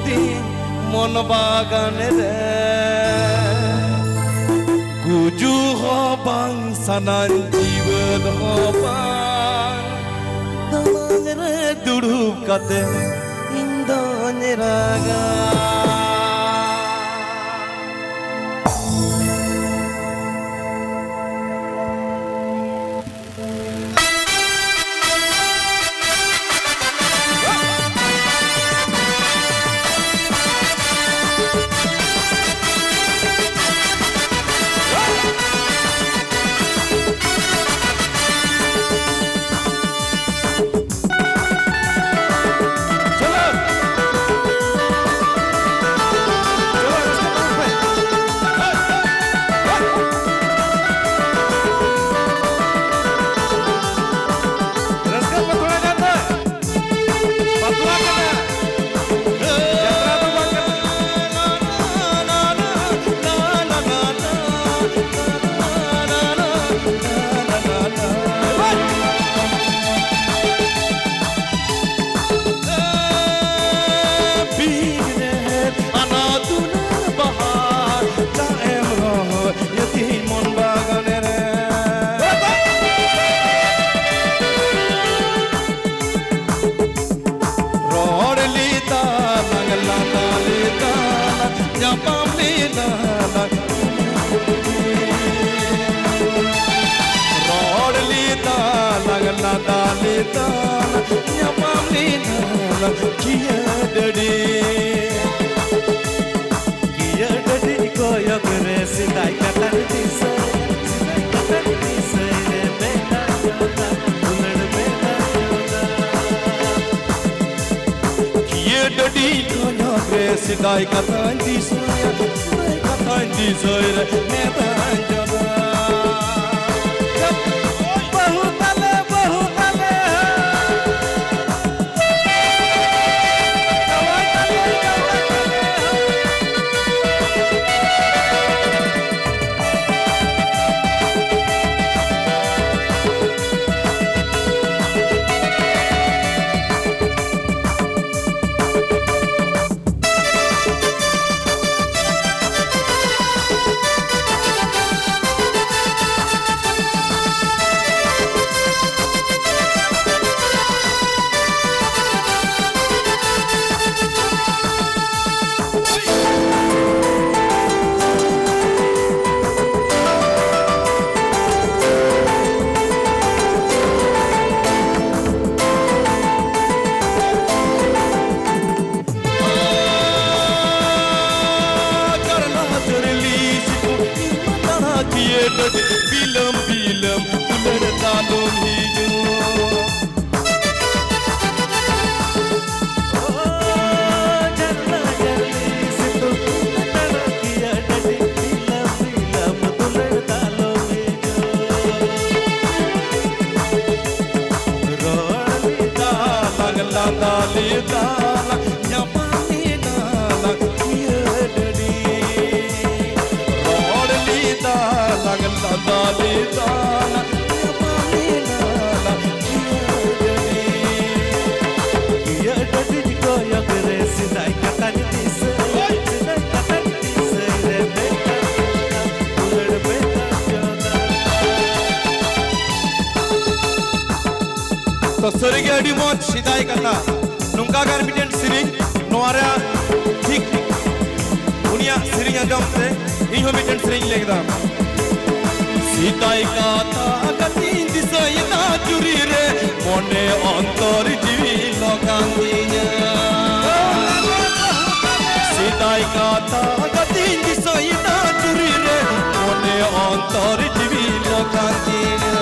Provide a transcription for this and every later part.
kadi mon bagane re guju ho bang sanan jiwan ho bang tamang re dudup kate indone raga Kia dadi koyok re sidai katan tisai re beta yoda ulad beta yoda Kia dadi koyok re sidai katan tisai re beta yoda Bilam bilam ular dalom hijau Oh jarna jarni situ tara kiya dadi bilam bilam ular dalom hijau Rolita lagla dalita nyapani dala kiya dadi Rolita lagla dalita nyapani dala kiya dadi koyok re sidai katan tisai re beta ulad beta yoda To sari ge adi moj sidai kata nungka gar miten sering noara thik unia sering anjom te iho miten sering legdam Sidai kata katin disai na juri re mone antar jiwi lokanginya Sidai kata katin disai na juri re mone antar jiwi lokanginya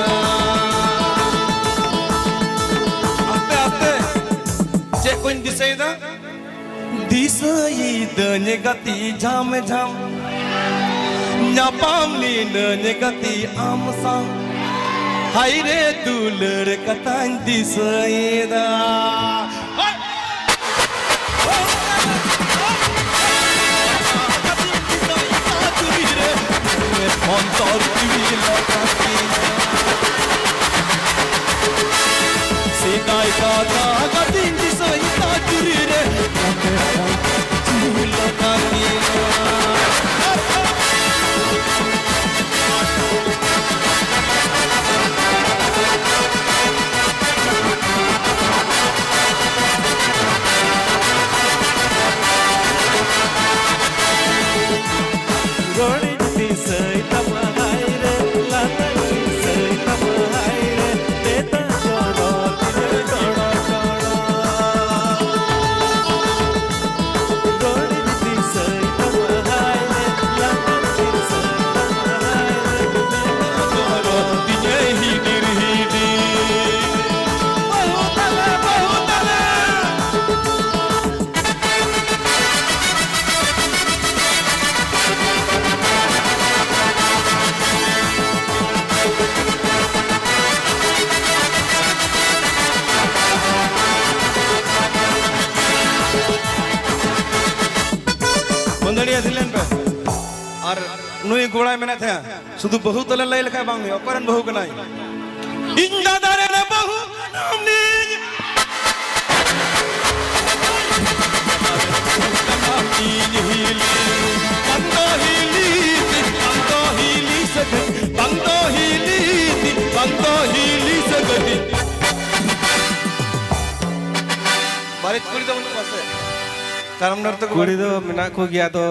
Cek koin disai da disai danye gati jam jam nyapam ni danye gati amsang hai re dular katan disai da Antar jiwi lokanginya Sidai kata katin disai na juri re और नुई गोड़ा में थे शुद्ध बहु तले लय लखा बांग है ओकरन बहु के नहीं इन दादा रे ना बहु नाम नी बारिश कुड़ी तो उनको पास है कारण नर्तक कुड़ी तो मिना को गया तो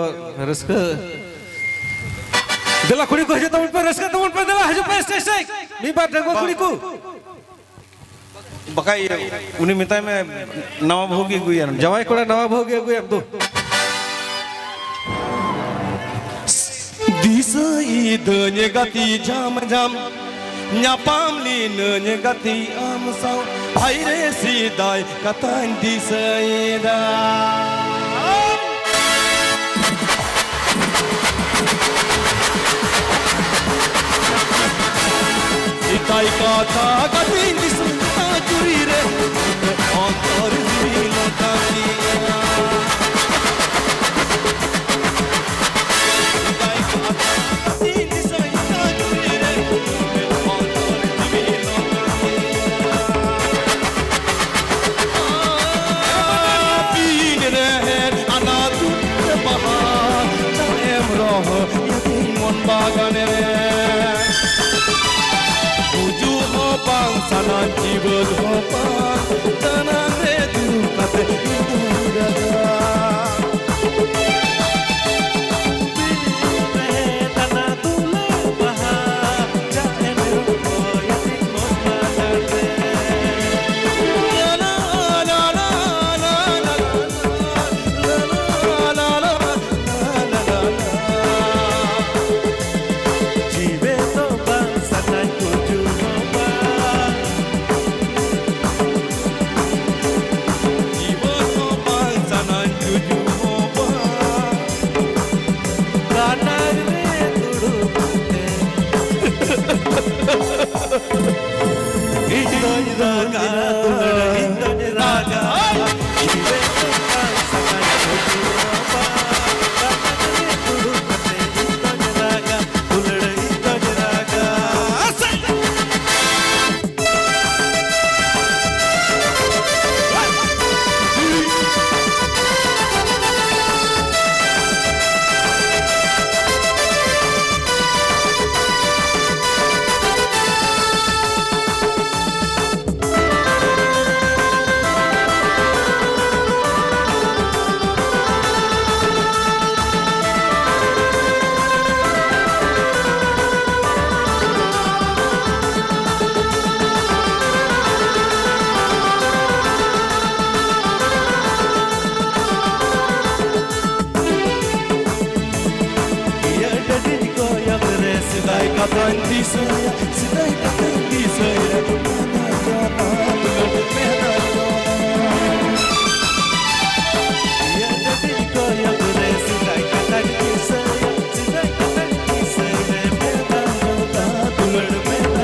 रस्क दला कुड़ी को जो तुम पर रस्क तुम पर दला हजू पे स्टेज मी बात रखो कुड़ी को बकाई उन्हें मिता में नवा भोगी गुई है जवाई कोड़ा नवा भोगी गुई अब तो दिसा इधन्य गति जाम जाम nyapam li nanya gati am sau haire sidai katan di saida sidai kata gati di saida juri re antar zilo kani sidai kata gati di saida juri re bagane uju ho bang sana jibod ho bang tanan re du kate duraga be tana tule baha jae mero yatin mon bagane la la la la la la la katan di saya sedai katan di saya ya jadi kau yang sedai katan di saya sedai katan di saya memang kau tulen memang